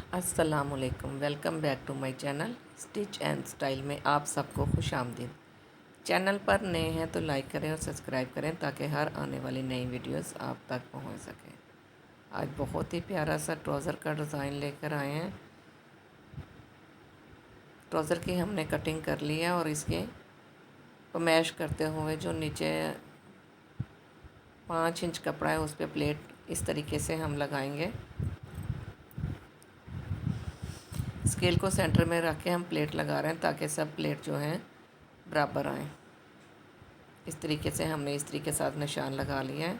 अस्सलामुअलैकुम, welcome back to my channel stitch and style में आप सबको खुशामदीद। चैनल पर नए हैं तो लाइक करें और सब्सक्राइब करें ताकि हर आने वाली नई वीडियोस आप तक पहुंच सकें। आज बहुत ही प्यारा सा ट्राउज़र का डिज़ाइन लेकर आए हैं। ट्राउज़र की हमने कटिंग कर ली है और इसके मैश करते हुए जो नीचे 5 इंच कपड़ा है उस पर प्लेट इस तरीके से हम लगाएंगे। स्केल को सेंटर में रख के हम प्लेट लगा रहे हैं ताकि सब प्लेट जो हैं बराबर आए। इस तरीके से हमने इस्त्री के साथ निशान लगा लिया है।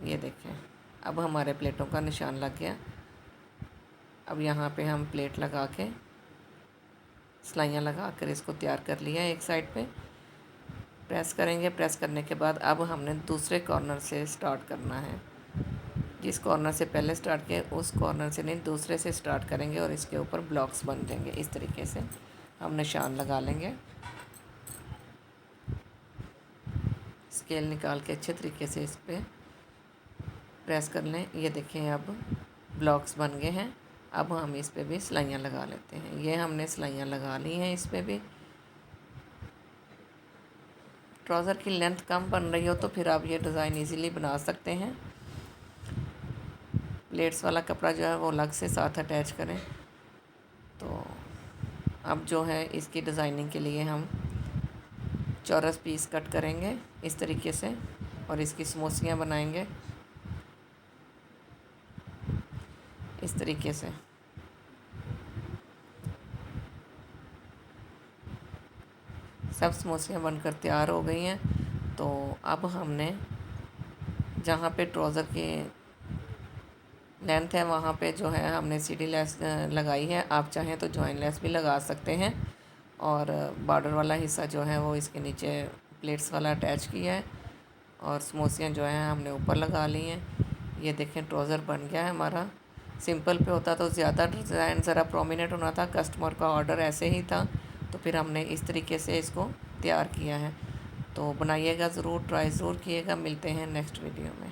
ये देखें, अब हमारे प्लेटों का निशान लग गया। अब यहाँ पे हम प्लेट लगा के सिलाइयाँ लगा कर इसको तैयार कर लिया है। एक साइड पे प्रेस करेंगे। प्रेस करने के बाद अब हमने दूसरे कॉर्नर से स्टार्ट करना है। जिस कॉर्नर से पहले स्टार्ट किया उस कॉर्नर से नहीं, दूसरे से स्टार्ट करेंगे और इसके ऊपर ब्लॉक्स बन जाएंगे। इस तरीके से हम निशान लगा लेंगे। स्केल निकाल के अच्छे तरीके से इस पर प्रेस कर लें। ये देखें, अब ब्लॉक्स बन गए हैं। अब हम इस पे भी सिलाइयाँ लगा लेते हैं। ये हमने सिलाइयाँ लगा ली हैं। इस पे भी ट्राउज़र की लेंथ कम बन रही हो तो फिर आप ये डिज़ाइन इजीली बना सकते हैं। प्लेट्स वाला कपड़ा जो है वो अलग से साथ अटैच करें। तो अब जो है इसकी डिज़ाइनिंग के लिए हम चौरस पीस कट करेंगे इस तरीके से और इसकी समोसियाँ बनाएंगे इस तरीके से। सब समोसियाँ बनकर तैयार हो गई हैं। तो अब हमने जहाँ पे ट्राउज़र की लेंथ है वहाँ पे जो है हमने सीढ़ी लेस लगाई है। आप चाहें तो जॉइन लेस भी लगा सकते हैं। और बॉर्डर वाला हिस्सा जो है वो इसके नीचे प्लेट्स वाला अटैच किया है और समोसियाँ जो हैं हमने ऊपर लगा ली हैं। ये देखें, ट्राउज़र बन गया है हमारा। सिंपल पे होता तो ज़्यादा डिज़ाइन ज़रा प्रोमिनेंट होना था। कस्टमर का ऑर्डर ऐसे ही था तो फिर हमने इस तरीके से इसको तैयार किया है। तो बनाइएगा ज़रूर, ट्राई ज़रूर किएगा। मिलते हैं नेक्स्ट वीडियो में।